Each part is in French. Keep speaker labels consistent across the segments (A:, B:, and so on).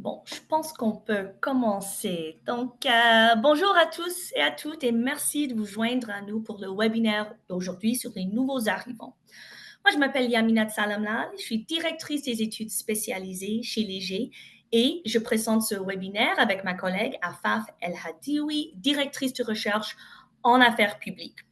A: Bon, je pense qu'on peut commencer. Bonjour à tous et à toutes et merci de vous joindre à nous pour le webinaire d'aujourd'hui sur les nouveaux arrivants. Moi, je m'appelle Yaminat Salamlal, je suis directrice des études spécialisées chez Léger et je présente ce webinaire avec ma collègue Afaf El Hadiwi, directrice de recherche en affaires publiques.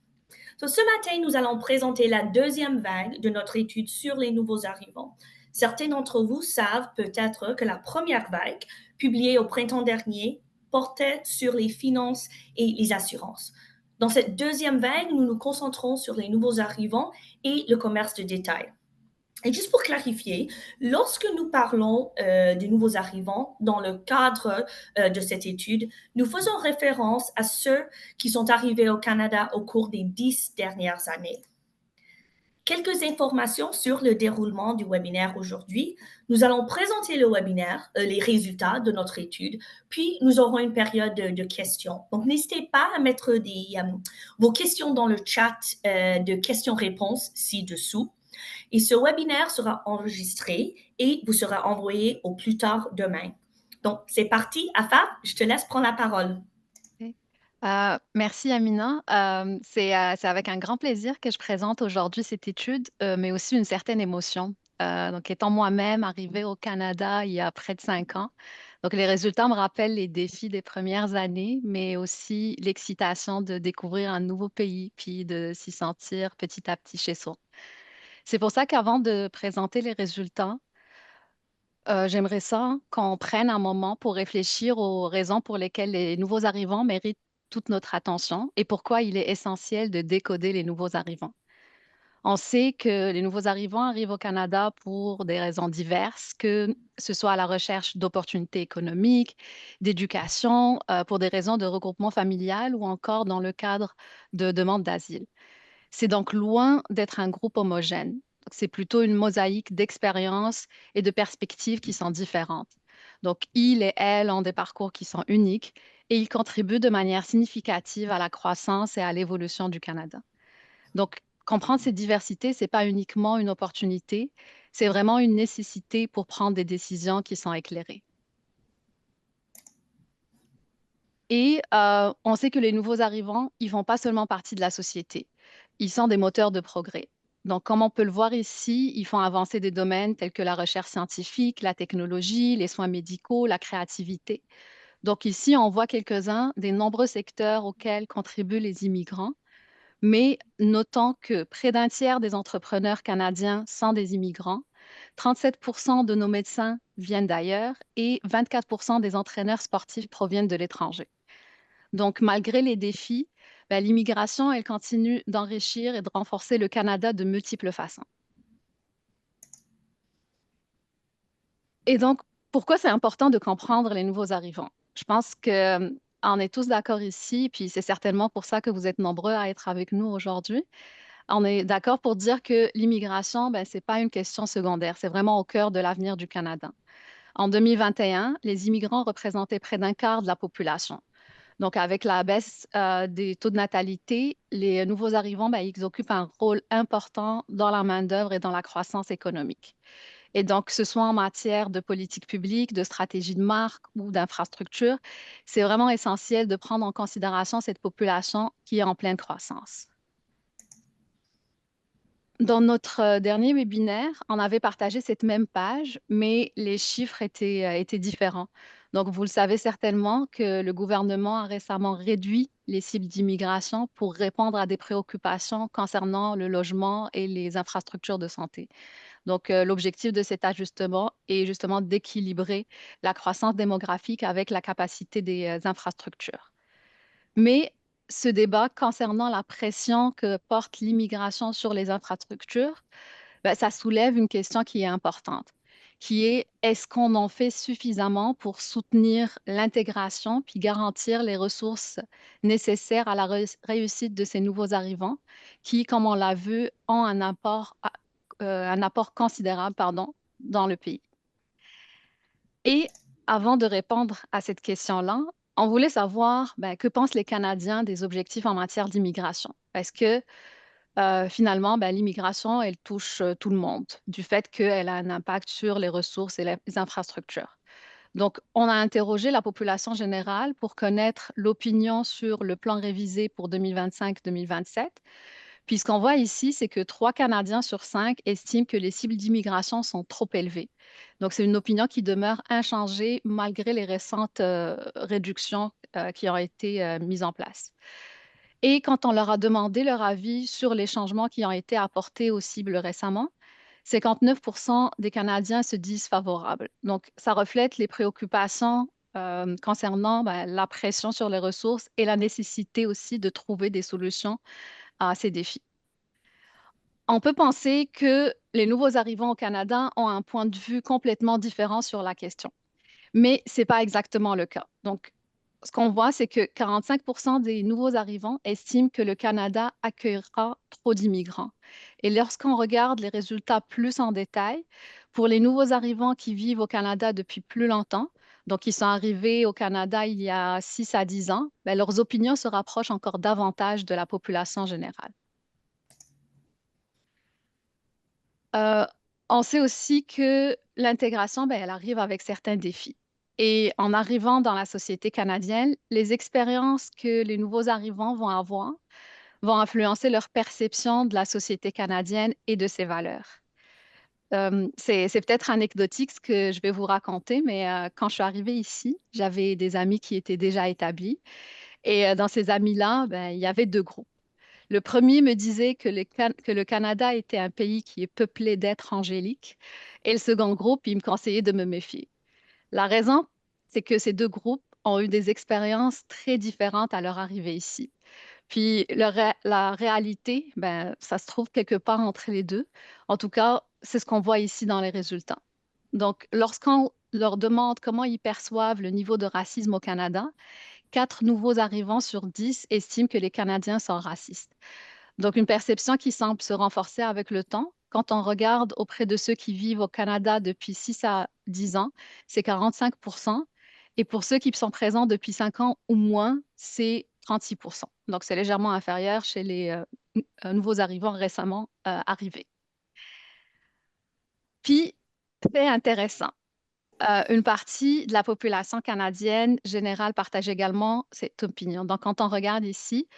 A: Ce matin, nous allons présenter la deuxième vague de notre étude sur les nouveaux arrivants. Certains d'entre vous savent peut-être que la première vague, publiée au printemps dernier, portait sur les finances et les assurances. Dans cette deuxième vague, nous nous concentrons sur les nouveaux arrivants et le commerce de détail. Et juste pour clarifier, lorsque nous parlons des nouveaux arrivants dans le cadre de cette étude, nous faisons référence à ceux qui sont arrivés au Canada au cours des 10 dernières années. Quelques informations sur le déroulement du webinaire aujourd'hui. Nous allons présenter le webinaire, les résultats de notre étude, puis nous aurons une période de questions. Donc, n'hésitez pas à mettre vos questions dans le chat de questions-réponses ci-dessous. Et ce webinaire sera enregistré et vous sera envoyé au plus tard demain. Donc, c'est parti. Afaf, je te laisse prendre la parole.
B: Ok. Merci Amina. C'est avec un grand plaisir que je présente aujourd'hui cette étude, mais aussi une certaine émotion. Donc, étant moi-même arrivée au Canada il y a près de 5 ans, donc les résultats me rappellent les défis des premières années, mais aussi l'excitation de découvrir un nouveau pays, puis de s'y sentir petit à petit chez soi. C'est pour ça qu'avant de présenter les résultats, j'aimerais ça qu'on prenne un moment pour réfléchir aux raisons pour lesquelles les nouveaux arrivants méritent toute notre attention et pourquoi il est essentiel de décoder les nouveaux arrivants. On sait que les nouveaux arrivants arrivent au Canada pour des raisons diverses, que ce soit à la recherche d'opportunités économiques, d'éducation, pour des raisons de regroupement familial ou encore dans le cadre de demandes d'asile. C'est donc loin d'être un groupe homogène. Donc, c'est plutôt une mosaïque d'expériences et de perspectives qui sont différentes. Donc, ils et elles ont des parcours qui sont uniques et ils contribuent de manière significative à la croissance et à l'évolution du Canada. Donc, comprendre cette diversité, ce n'est pas uniquement une opportunité, c'est vraiment une nécessité pour prendre des décisions qui sont éclairées. Et on sait que les nouveaux arrivants, ils font pas seulement partie de la société, ils sont des moteurs de progrès. Donc, comme on peut le voir ici, ils font avancer des domaines tels que la recherche scientifique, la technologie, les soins médicaux, la créativité. Donc, ici, on voit quelques-uns des nombreux secteurs auxquels contribuent les immigrants, mais notons que près d'un tiers des entrepreneurs canadiens sont des immigrants, 37% de nos médecins viennent d'ailleurs et 24% des entraîneurs sportifs proviennent de l'étranger. Donc, malgré les défis, ben, l'immigration, elle continue d'enrichir et de renforcer le Canada de multiples façons. Et donc, pourquoi c'est important de comprendre les nouveaux arrivants? Je pense que on est tous d'accord ici, puis c'est certainement pour ça que vous êtes nombreux à être avec nous aujourd'hui. On est d'accord pour dire que l'immigration, ben, ce n'est pas une question secondaire, c'est vraiment au cœur de l'avenir du Canada. En 2021, les immigrants représentaient près d'un quart de la population. Donc, avec la baisse des taux de natalité, les nouveaux arrivants, ben, ils occupent un rôle important dans la main-d'œuvre et dans la croissance économique. Et donc, que ce soit en matière de politique publique, de stratégie de marque ou d'infrastructure, c'est vraiment essentiel de prendre en considération cette population qui est en pleine croissance. Dans notre dernier webinaire, on avait partagé cette même page, mais les chiffres étaient différents. Donc, vous le savez certainement que le gouvernement a récemment réduit les cibles d'immigration pour répondre à des préoccupations concernant le logement et les infrastructures de santé. Donc, l'objectif de cet ajustement est justement d'équilibrer la croissance démographique avec la capacité des infrastructures. Mais ce débat concernant la pression que porte l'immigration sur les infrastructures, ben, ça soulève une question qui est importante, qui est est-ce qu'on en fait suffisamment pour soutenir l'intégration puis garantir les ressources nécessaires à la réussite de ces nouveaux arrivants qui, comme on l'a vu, ont un apport considérable, pardon, dans le pays. Et avant de répondre à cette question-là, on voulait savoir ben, que pensent les Canadiens des objectifs en matière d'immigration. Parce que finalement, ben, l'immigration, elle touche tout le monde, du fait qu'elle a un impact sur les ressources et les infrastructures. Donc, on a interrogé la population générale pour connaître l'opinion sur le plan révisé pour 2025-2027. Puis, ce qu'on voit ici, c'est que 3 Canadiens sur 5 estiment que les cibles d'immigration sont trop élevées. Donc, c'est une opinion qui demeure inchangée malgré les récentes réductions qui ont été mises en place. Et quand on leur a demandé leur avis sur les changements qui ont été apportés aux cibles récemment, 59% des Canadiens se disent favorables. Donc, ça reflète les préoccupations concernant la pression sur les ressources et la nécessité aussi de trouver des solutions à ces défis. On peut penser que les nouveaux arrivants au Canada ont un point de vue complètement différent sur la question. Mais ce n'est pas exactement le cas. Donc, ce qu'on voit, c'est que 45% des nouveaux arrivants estiment que le Canada accueillera trop d'immigrants. Et lorsqu'on regarde les résultats plus en détail, pour les nouveaux arrivants qui vivent au Canada depuis plus longtemps, donc qui sont arrivés au Canada il y a 6 à 10 ans, ben, leurs opinions se rapprochent encore davantage de la population générale. Euh, on sait aussi que l'intégration, ben, elle arrive avec certains défis. Et en arrivant dans la société canadienne, les expériences que les nouveaux arrivants vont avoir vont influencer leur perception de la société canadienne et de ses valeurs. C'est peut-être anecdotique ce que je vais vous raconter, mais quand je suis arrivée ici, j'avais des amis qui étaient déjà établis. Et dans ces amis-là, ben, il y avait 2 groupes. Le premier me disait que le Canada était un pays qui est peuplé d'êtres angéliques. Et le second groupe, il me conseillait de me méfier. La raison, c'est que ces 2 groupes ont eu des expériences très différentes à leur arrivée ici. Puis la réalité, ben, ça se trouve quelque part entre les deux. En tout cas, c'est ce qu'on voit ici dans les résultats. Donc, lorsqu'on leur demande comment ils perçoivent le niveau de racisme au Canada, 4 nouveaux arrivants sur 10 estiment que les Canadiens sont racistes. Donc, une perception qui semble se renforcer avec le temps. Quand on regarde auprès de ceux qui vivent au Canada depuis 6 à 10 ans, c'est 45%. Et pour ceux qui sont présents depuis 5 ans ou moins, c'est 36%. Donc, c'est légèrement inférieur chez les nouveaux arrivants récemment arrivés. Puis, c'est intéressant. Une partie de la population canadienne générale partage également cette opinion. Donc, quand on regarde ici,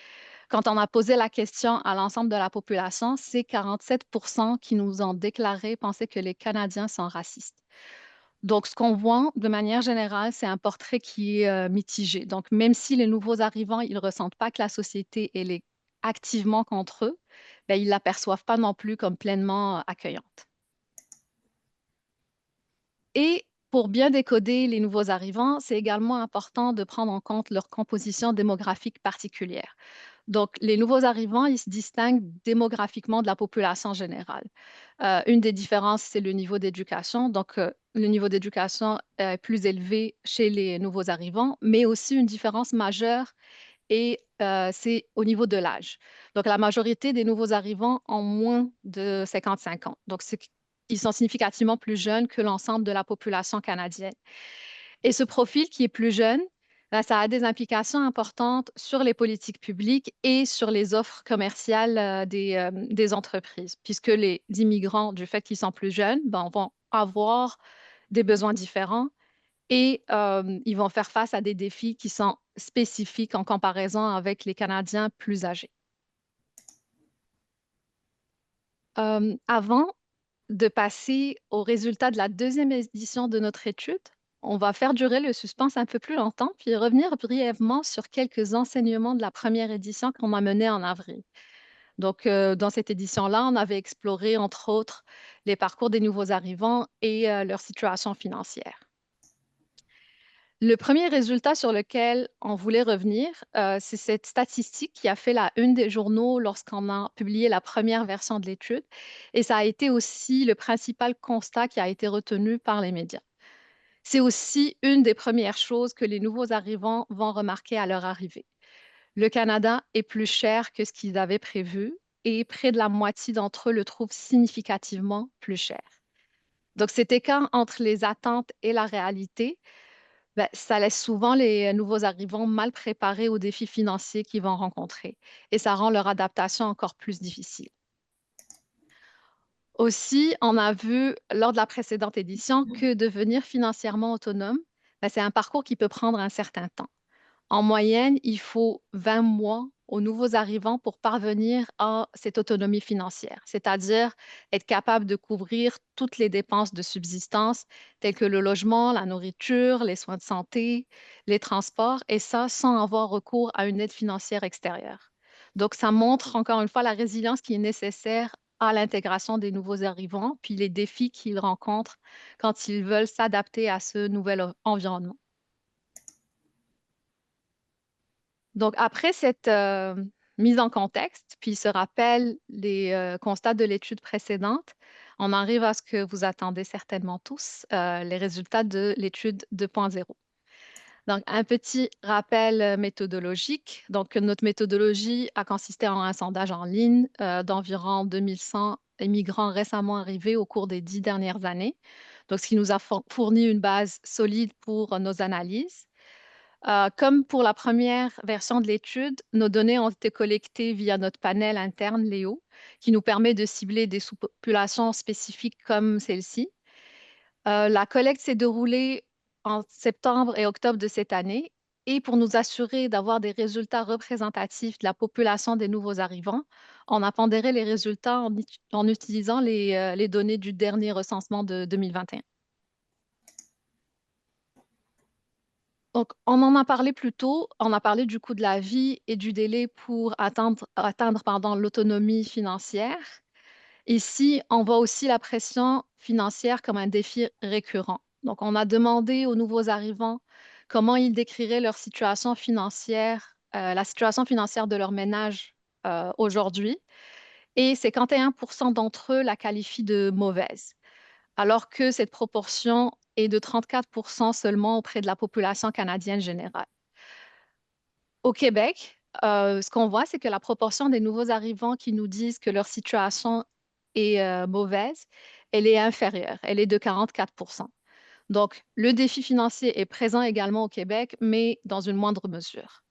B: quand on a posé la question à l'ensemble de la population, c'est 47% qui nous ont déclaré penser que les Canadiens sont racistes. Donc, ce qu'on voit de manière générale, c'est un portrait qui est mitigé. Donc, même si les nouveaux arrivants, ils ne ressentent pas que la société elle est activement contre eux, ben, ils ne l'aperçoivent pas non plus comme pleinement accueillante. Et pour bien décoder les nouveaux arrivants, c'est également important de prendre en compte leur composition démographique particulière. Donc, les nouveaux arrivants, ils se distinguent démographiquement de la population générale. Une des différences, c'est le niveau d'éducation. Donc, le niveau d'éducation est plus élevé chez les nouveaux arrivants, mais aussi une différence majeure et c'est au niveau de l'âge. Donc, la majorité des nouveaux arrivants ont moins de 55 ans. Donc, ils sont significativement plus jeunes que l'ensemble de la population canadienne. Et ce profil qui est plus jeune, ben, ça a des implications importantes sur les politiques publiques et sur les offres commerciales des entreprises, puisque les immigrants, du fait qu'ils sont plus jeunes, ben, vont avoir des besoins différents et ils vont faire face à des défis qui sont spécifiques en comparaison avec les Canadiens plus âgés. Avant de passer aux résultats de la deuxième édition de notre étude, on va faire durer le suspense un peu plus longtemps, puis revenir brièvement sur quelques enseignements de la première édition qu'on a menée en avril. Donc, dans cette édition-là, on avait exploré, entre autres, les parcours des nouveaux arrivants et leur situation financière. Le premier résultat sur lequel on voulait revenir, c'est cette statistique qui a fait la une des journaux lorsqu'on a publié la première version de l'étude. Et ça a été aussi le principal constat qui a été retenu par les médias. C'est aussi une des premières choses que les nouveaux arrivants vont remarquer à leur arrivée. Le Canada est plus cher que ce qu'ils avaient prévu et près de la moitié d'entre eux le trouvent significativement plus cher. Donc, cet écart entre les attentes et la réalité, ben, ça laisse souvent les nouveaux arrivants mal préparés aux défis financiers qu'ils vont rencontrer et ça rend leur adaptation encore plus difficile. Aussi, on a vu lors de la précédente édition que devenir financièrement autonome, ben, c'est un parcours qui peut prendre un certain temps. En moyenne, il faut 20 mois aux nouveaux arrivants pour parvenir à cette autonomie financière, c'est-à-dire être capable de couvrir toutes les dépenses de subsistance, telles que le logement, la nourriture, les soins de santé, les transports, et ça sans avoir recours à une aide financière extérieure. Donc, ça montre encore une fois la résilience qui est nécessaire à l'intégration des nouveaux arrivants, puis les défis qu'ils rencontrent quand ils veulent s'adapter à ce nouvel environnement. Donc, après cette mise en contexte, puis ce rappel des constats de l'étude précédente, on arrive à ce que vous attendez certainement tous, les résultats de l'étude 2.0. Donc, un petit rappel méthodologique. Donc, notre méthodologie a consisté en un sondage en ligne d'environ 2100 immigrants récemment arrivés au cours des 10 dernières années. Donc, ce qui nous a fourni une base solide pour nos analyses. Comme pour la première version de l'étude, nos données ont été collectées via notre panel interne Léo, qui nous permet de cibler des sous-populations spécifiques comme celle-ci. La collecte s'est déroulée en septembre et octobre de cette année. Et pour nous assurer d'avoir des résultats représentatifs de la population des nouveaux arrivants, on a pondéré les résultats en utilisant les données du dernier recensement de 2021. Donc, on en a parlé plus tôt, on a parlé du coût de la vie et du délai pour atteindre l'autonomie financière. Ici, on voit aussi la pression financière comme un défi récurrent. Donc, on a demandé aux nouveaux arrivants comment ils décriraient leur situation financière, la situation financière de leur ménage aujourd'hui. Et 51% d'entre eux la qualifient de mauvaise, alors que cette proportion est de 34% seulement auprès de la population canadienne générale. Au Québec, ce qu'on voit, c'est que la proportion des nouveaux arrivants qui nous disent que leur situation est mauvaise, elle est inférieure, elle est de 44%. Donc, le défi financier est présent également au Québec, mais dans une moindre mesure.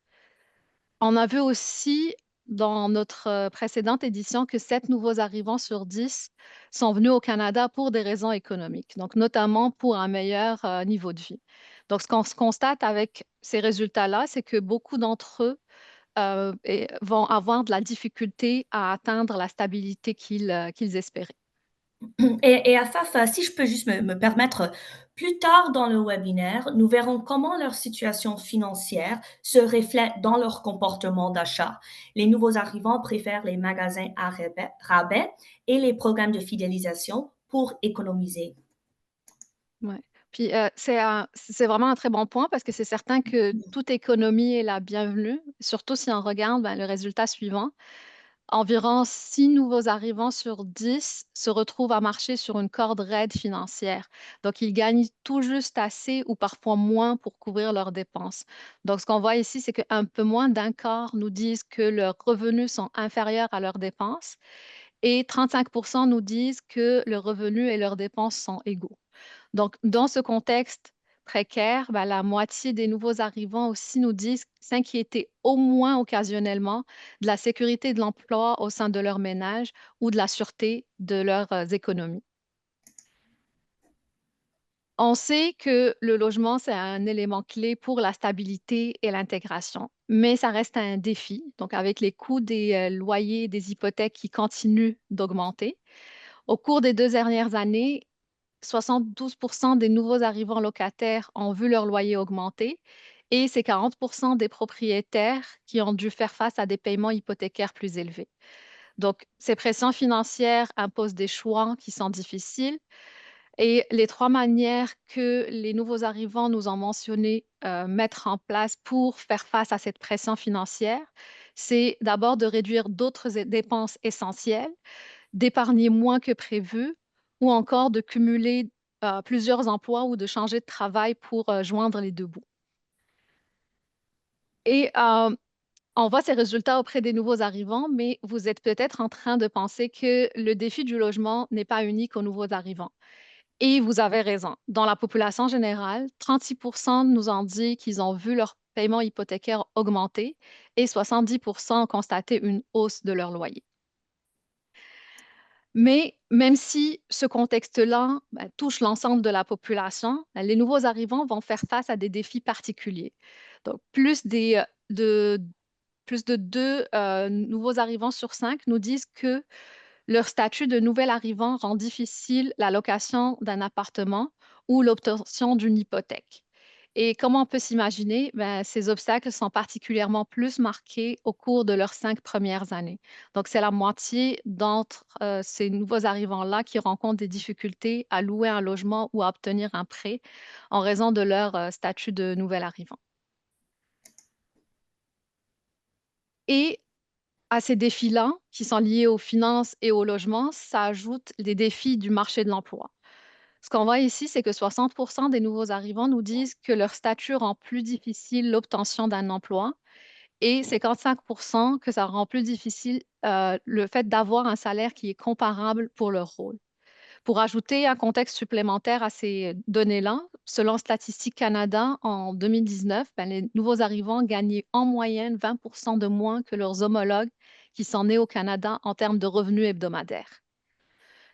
B: On a vu aussi dans notre précédente édition que 7 nouveaux arrivants sur 10 sont venus au Canada pour des raisons économiques, donc notamment pour un meilleur niveau de vie. Donc, ce qu'on se constate avec ces résultats-là, c'est que beaucoup d'entre eux vont avoir de la difficulté à atteindre la stabilité qu'ils espéraient.
A: Et Afaf, si je peux juste me permettre, plus tard dans le webinaire, nous verrons comment leur situation financière se reflète dans leur comportement d'achat. Les nouveaux arrivants préfèrent les magasins à rabais et les programmes de fidélisation pour économiser.
B: Ouais. Puis c'est vraiment un très bon point parce que c'est certain que toute économie est la bienvenue, surtout si on regarde ben, le résultat suivant. Environ 6 nouveaux arrivants sur 10 se retrouvent à marcher sur une corde raide financière. Donc, ils gagnent tout juste assez ou parfois moins pour couvrir leurs dépenses. Donc, ce qu'on voit ici, c'est qu'un peu moins d'un quart nous disent que leurs revenus sont inférieurs à leurs dépenses et 35% nous disent que leurs revenus et leurs dépenses sont égaux. Donc, dans ce contexte précaire, ben, la moitié des nouveaux arrivants aussi nous disent s'inquiéter au moins occasionnellement de la sécurité de l'emploi au sein de leur ménage ou de la sûreté de leurs économies. On sait que le logement, c'est un élément clé pour la stabilité et l'intégration, mais ça reste un défi. Donc, avec les coûts des loyers, des hypothèques qui continuent d'augmenter. Au cours des 2 dernières années, 72% des nouveaux arrivants locataires ont vu leur loyer augmenter et c'est 40% des propriétaires qui ont dû faire face à des paiements hypothécaires plus élevés. Donc, ces pressions financières imposent des choix qui sont difficiles et les trois manières que les nouveaux arrivants nous ont mentionné mettre en place pour faire face à cette pression financière, c'est d'abord de réduire d'autres dépenses essentielles, d'épargner moins que prévu ou encore de cumuler plusieurs emplois ou de changer de travail pour joindre les deux bouts. Et on voit ces résultats auprès des nouveaux arrivants, mais vous êtes peut-être en train de penser que le défi du logement n'est pas unique aux nouveaux arrivants. Et vous avez raison. Dans la population générale, 36% nous ont dit qu'ils ont vu leur paiement hypothécaire augmenter et 70% ont constaté une hausse de leur loyer. Mais même si ce contexte-là touche l'ensemble de la population, les nouveaux arrivants vont faire face à des défis particuliers. Donc, plus de deux nouveaux arrivants sur cinq nous disent que leur statut de nouvel arrivant rend difficile la location d'un appartement ou l'obtention d'une hypothèque. Et comment on peut s'imaginer, ces obstacles sont particulièrement plus marqués au cours de leurs 5 premières années. Donc, c'est la moitié d'entre ces nouveaux arrivants-là qui rencontrent des difficultés à louer un logement ou à obtenir un prêt en raison de leur statut de nouvel arrivant. Et à ces défis-là, qui sont liés aux finances et au logement, s'ajoutent des défis du marché de l'emploi. Ce qu'on voit ici, c'est que 60% des nouveaux arrivants nous disent que leur statut rend plus difficile l'obtention d'un emploi et 55% que ça rend plus difficile le fait d'avoir un salaire qui est comparable pour leur rôle. Pour ajouter un contexte supplémentaire à ces données-là, selon Statistique Canada, en 2019, les nouveaux arrivants gagnaient en moyenne 20% de moins que leurs homologues qui sont nés au Canada en termes de revenus hebdomadaires.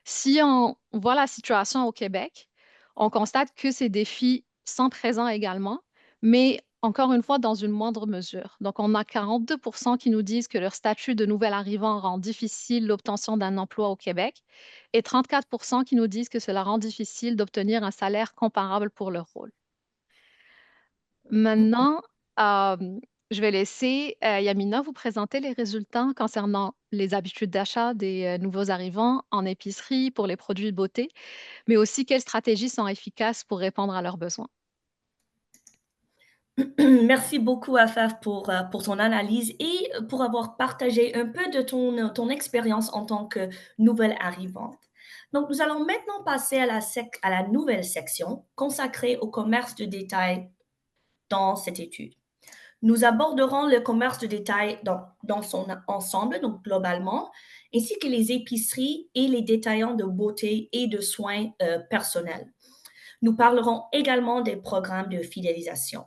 B: Si on voit la situation au Québec, on constate que ces défis sont présents également, mais encore une fois, dans une moindre mesure. Donc, on a 42% qui nous disent que leur statut de nouvel arrivant rend difficile l'obtention d'un emploi au Québec et 34% qui nous disent que cela rend difficile d'obtenir un salaire comparable pour leur rôle. Maintenant, je vais laisser Yamina vous présenter les résultats concernant les habitudes d'achat des nouveaux arrivants en épicerie pour les produits de beauté, mais aussi quelles stratégies sont efficaces pour répondre à leurs besoins.
A: Merci beaucoup, Afaf, pour ton analyse et pour avoir partagé un peu de ton expérience en tant que nouvelle arrivante. Donc, nous allons maintenant passer à la nouvelle section consacrée au commerce de détail dans cette étude. Nous aborderons le commerce de détail dans son ensemble, donc globalement, ainsi que les épiceries et les détaillants de beauté et de soins personnels. Nous parlerons également des programmes de fidélisation.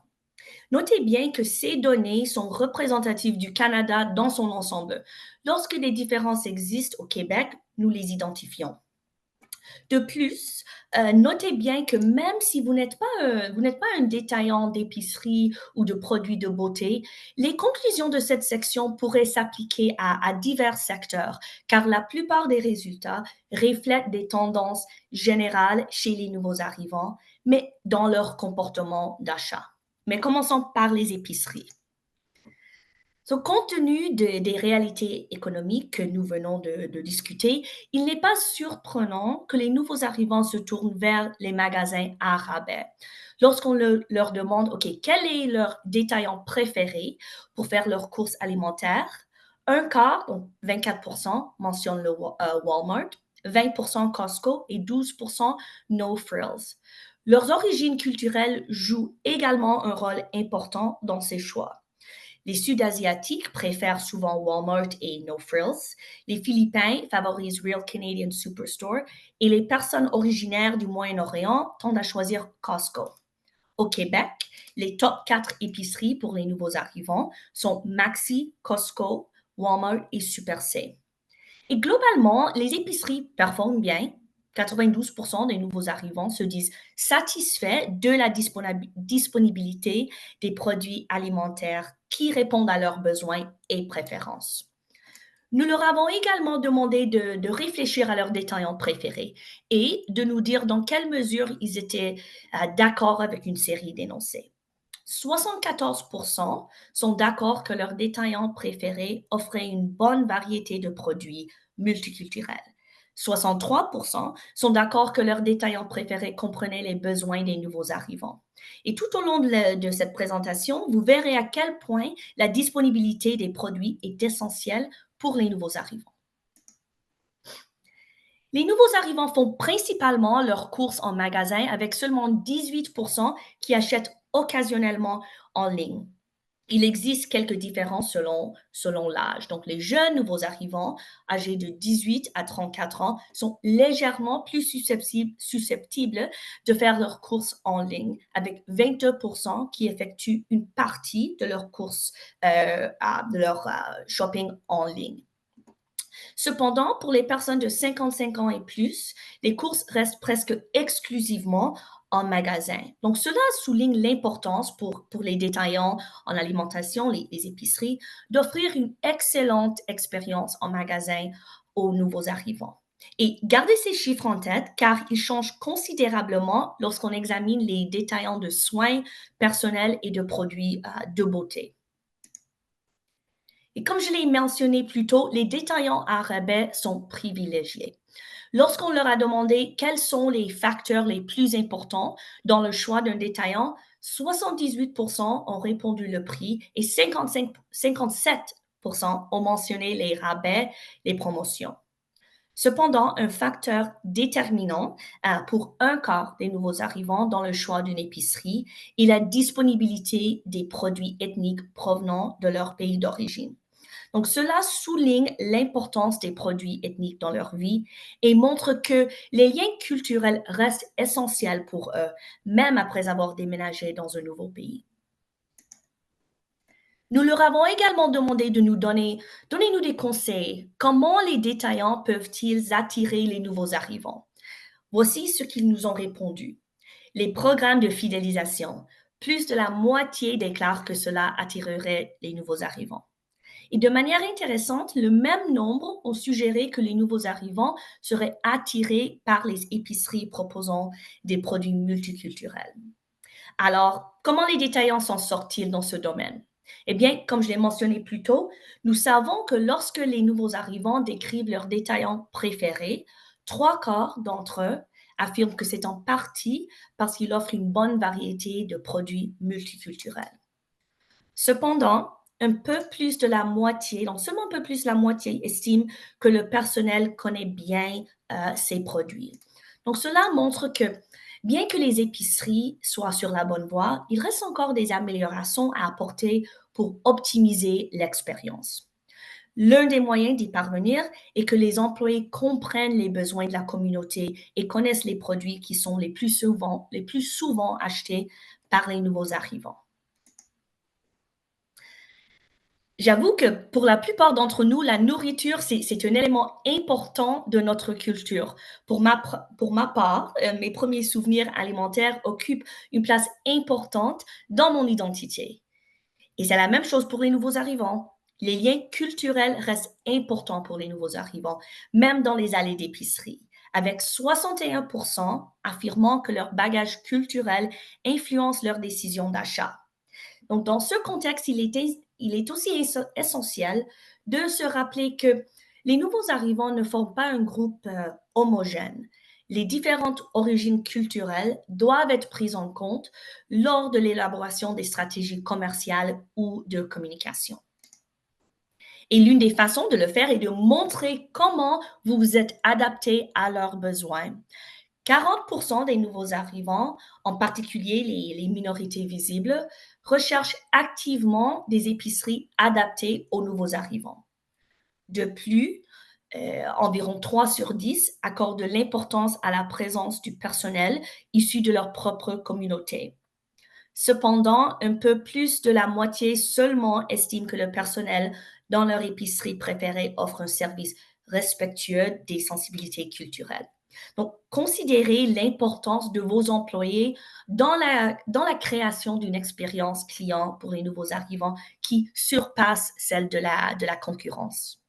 A: Notez bien que ces données sont représentatives du Canada dans son ensemble. Lorsque des différences existent au Québec, nous les identifions. De plus, notez bien que même si vous n'êtes pas un détaillant d'épicerie ou de produits de beauté, les conclusions de cette section pourraient s'appliquer à divers secteurs, car la plupart des résultats reflètent des tendances générales chez les nouveaux arrivants, mais dans leur comportement d'achat. Mais commençons par les épiceries. Compte tenu des réalités économiques que nous venons de discuter, il n'est pas surprenant que les nouveaux arrivants se tournent vers les magasins à rabais. Lorsqu'on leur demande, OK, quel est leur détaillant préféré pour faire leurs courses alimentaires, un quart, donc 24%, mentionne le Walmart, 20% Costco et 12% No Frills. Leurs origines culturelles jouent également un rôle important dans ces choix. Les Sud-Asiatiques préfèrent souvent Walmart et No Frills. Les Philippins favorisent Real Canadian Superstore et les personnes originaires du Moyen-Orient tendent à choisir Costco. Au Québec, les top 4 épiceries pour les nouveaux arrivants sont Maxi, Costco, Walmart et Super C. Et globalement, les épiceries performent bien. 92% des nouveaux arrivants se disent satisfaits de la disponibilité des produits alimentaires qui répondent à leurs besoins et préférences. Nous leur avons également demandé de réfléchir à leurs détaillants préférés et de nous dire dans quelle mesure ils étaient d'accord avec une série d'énoncés. 74% sont d'accord que leur détaillant préféré offrait une bonne variété de produits multiculturels. 63% sont d'accord que leur détaillant préféré comprenait les besoins des nouveaux arrivants. Et tout au long de cette présentation, vous verrez à quel point la disponibilité des produits est essentielle pour les nouveaux arrivants. Les nouveaux arrivants font principalement leurs courses en magasin avec seulement 18% qui achètent occasionnellement en ligne. Il existe quelques différences selon l'âge. Donc, les jeunes nouveaux arrivants, âgés de 18 à 34 ans, sont légèrement plus susceptibles de faire leurs courses en ligne, avec 22% qui effectuent une partie de leurs courses, de leur shopping en ligne. Cependant, pour les personnes de 55 ans et plus, les courses restent presque exclusivement en magasin. Donc, cela souligne l'importance pour les détaillants en alimentation, les épiceries, d'offrir une excellente expérience en magasin aux nouveaux arrivants. Et gardez ces chiffres en tête car ils changent considérablement lorsqu'on examine les détaillants de soins personnels et de produits de beauté. Et comme je l'ai mentionné plus tôt, les détaillants à rabais sont privilégiés. Lorsqu'on leur a demandé quels sont les facteurs les plus importants dans le choix d'un détaillant, 78% ont répondu le prix et 57% ont mentionné les rabais, les promotions. Cependant, un facteur déterminant pour un quart des nouveaux arrivants dans le choix d'une épicerie est la disponibilité des produits ethniques provenant de leur pays d'origine. Donc, cela souligne l'importance des produits ethniques dans leur vie et montre que les liens culturels restent essentiels pour eux, même après avoir déménagé dans un nouveau pays. Nous leur avons également demandé de nous donnez-nous des conseils. Comment les détaillants peuvent-ils attirer les nouveaux arrivants? Voici ce qu'ils nous ont répondu. Les programmes de fidélisation. Plus de la moitié déclarent que cela attirerait les nouveaux arrivants. Et de manière intéressante, le même nombre ont suggéré que les nouveaux arrivants seraient attirés par les épiceries proposant des produits multiculturels. Alors, comment les détaillants s'en sortent-ils dans ce domaine? Eh bien, comme je l'ai mentionné plus tôt, nous savons que lorsque les nouveaux arrivants décrivent leurs détaillants préférés, trois quarts d'entre eux affirment que c'est en partie parce qu'il offre une bonne variété de produits multiculturels. Cependant, un peu plus de la moitié, donc seulement un peu plus de la moitié, estime que le personnel connaît bien ces produits. Donc, cela montre que bien que les épiceries soient sur la bonne voie, il reste encore des améliorations à apporter pour optimiser l'expérience. L'un des moyens d'y parvenir est que les employés comprennent les besoins de la communauté et connaissent les produits qui sont les plus souvent achetés par les nouveaux arrivants. J'avoue que pour la plupart d'entre nous, la nourriture, c'est un élément important de notre culture. Pour ma part, mes premiers souvenirs alimentaires occupent une place importante dans mon identité. Et c'est la même chose pour les nouveaux arrivants. Les liens culturels restent importants pour les nouveaux arrivants, même dans les allées d'épicerie, avec 61% affirmant que leur bagage culturel influence leurs décisions d'achat. Donc, dans ce contexte, il est aussi essentiel de se rappeler que les nouveaux arrivants ne forment pas un groupe homogène. Les différentes origines culturelles doivent être prises en compte lors de l'élaboration des stratégies commerciales ou de communication. Et l'une des façons de le faire est de montrer comment vous vous êtes adapté à leurs besoins. 40% des nouveaux arrivants, en particulier les minorités visibles, recherchent activement des épiceries adaptées aux nouveaux arrivants. De plus, environ 3 sur 10 accordent de l'importance à la présence du personnel issu de leur propre communauté. Cependant, un peu plus de la moitié seulement estiment que le personnel dans leur épicerie préférée offre un service respectueux des sensibilités culturelles. Donc, considérez l'importance de vos employés dans la création d'une expérience client pour les nouveaux arrivants qui surpasse celle de la concurrence.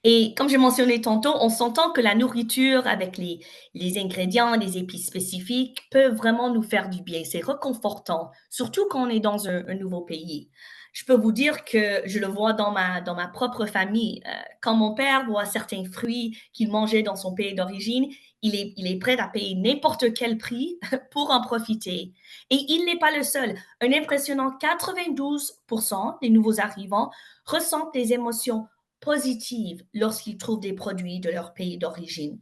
A: Et comme j'ai mentionné tantôt, on s'entend que la nourriture avec les ingrédients, les épices spécifiques peuvent vraiment nous faire du bien. C'est réconfortant, surtout quand on est dans un nouveau pays. Je peux vous dire que je le vois dans ma propre famille. Quand mon père voit certains fruits qu'il mangeait dans son pays d'origine, il est prêt à payer n'importe quel prix pour en profiter. Et il n'est pas le seul. Un impressionnant 92% des nouveaux arrivants ressentent des émotions positives lorsqu'ils trouvent des produits de leur pays d'origine.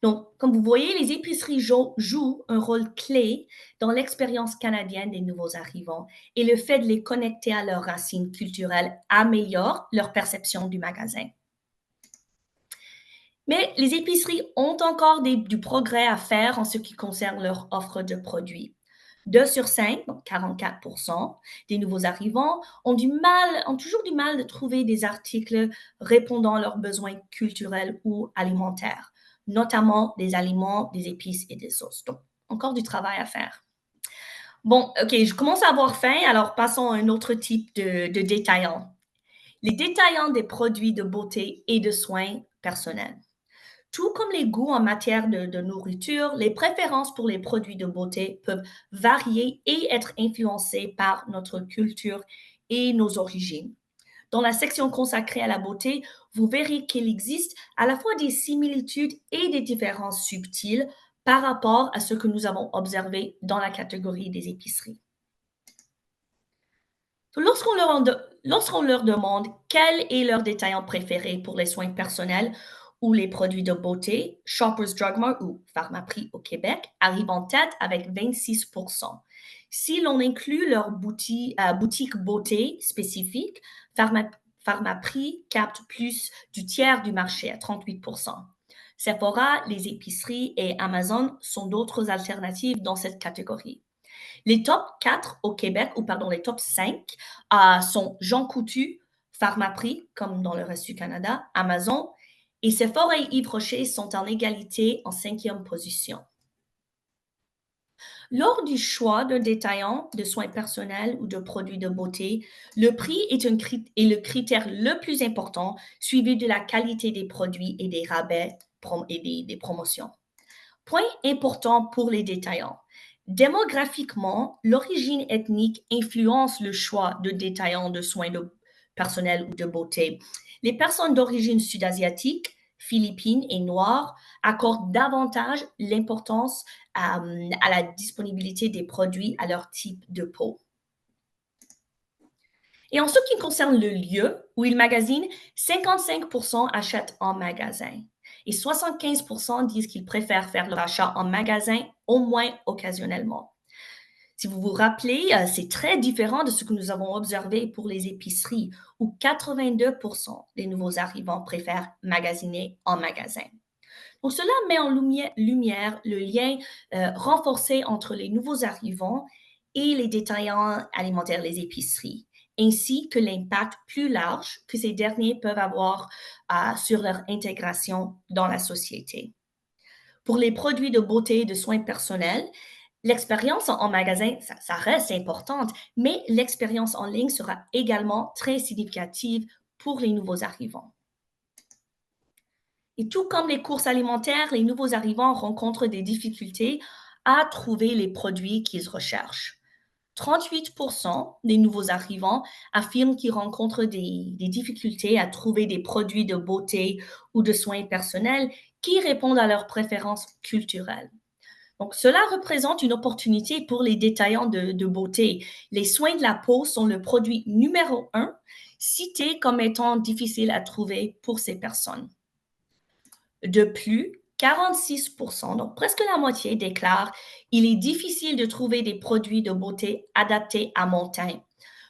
A: Donc, comme vous voyez, les épiceries jouent un rôle clé dans l'expérience canadienne des nouveaux arrivants et le fait de les connecter à leurs racines culturelles améliore leur perception du magasin. Mais les épiceries ont encore du progrès à faire en ce qui concerne leur offre de produits. 2 sur 5, donc 44% des nouveaux arrivants, ont toujours du mal de trouver des articles répondant à leurs besoins culturels ou alimentaires, notamment des aliments, des épices et des sauces. Donc, encore du travail à faire. Bon, OK, je commence à avoir faim, alors passons à un autre type de détaillant. Les détaillants des produits de beauté et de soins personnels. Tout comme les goûts en matière de nourriture, les préférences pour les produits de beauté peuvent varier et être influencées par notre culture et nos origines. Dans la section consacrée à la beauté, vous verrez qu'il existe à la fois des similitudes et des différences subtiles par rapport à ce que nous avons observé dans la catégorie des épiceries. Lorsqu'on leur demande quel est leur détaillant préféré pour les soins personnels ou les produits de beauté, Shoppers Drug Mart ou Pharmaprix au Québec arrive en tête avec 26%. Si l'on inclut leur boutique beauté spécifique, Pharmaprix capte plus du tiers du marché à 38%. Sephora, les épiceries et Amazon sont d'autres alternatives dans cette catégorie. Les top 4 au Québec, ou pardon, les top 5 sont Jean Coutu, Pharmaprix, comme dans le reste du Canada, Amazon, et Sephora et Yves Rocher sont en égalité en cinquième position. Lors du choix d'un détaillant de soins personnels ou de produits de beauté, le prix est le critère le plus important, suivi de la qualité des produits et des rabais et des promotions. Point important pour les détaillants. Démographiquement, l'origine ethnique influence le choix de détaillants de soins personnels ou de beauté. Les personnes d'origine sud-asiatique, philippines et noires accordent davantage l'importance à la disponibilité des produits à leur type de peau. Et en ce qui concerne le lieu où ils magasinent, 55% achètent en magasin et 75% disent qu'ils préfèrent faire leur achat en magasin, au moins occasionnellement. Si vous vous rappelez, c'est très différent de ce que nous avons observé pour les épiceries, où 82% des nouveaux arrivants préfèrent magasiner en magasin. Donc, cela met en lumière le lien renforcé entre les nouveaux arrivants et les détaillants alimentaires, les épiceries, ainsi que l'impact plus large que ces derniers peuvent avoir sur leur intégration dans la société. Pour les produits de beauté et de soins personnels, l'expérience en magasin, ça reste importante, mais l'expérience en ligne sera également très significative pour les nouveaux arrivants. Et tout comme les courses alimentaires, les nouveaux arrivants rencontrent des difficultés à trouver les produits qu'ils recherchent. 38% des nouveaux arrivants affirment qu'ils rencontrent des difficultés à trouver des produits de beauté ou de soins personnels qui répondent à leurs préférences culturelles. Donc, cela représente une opportunité pour les détaillants de beauté. Les soins de la peau sont le produit numéro un, cité comme étant difficile à trouver pour ces personnes. De plus, 46%, donc presque la moitié, déclarent il est difficile de trouver des produits de beauté adaptés à mon teint,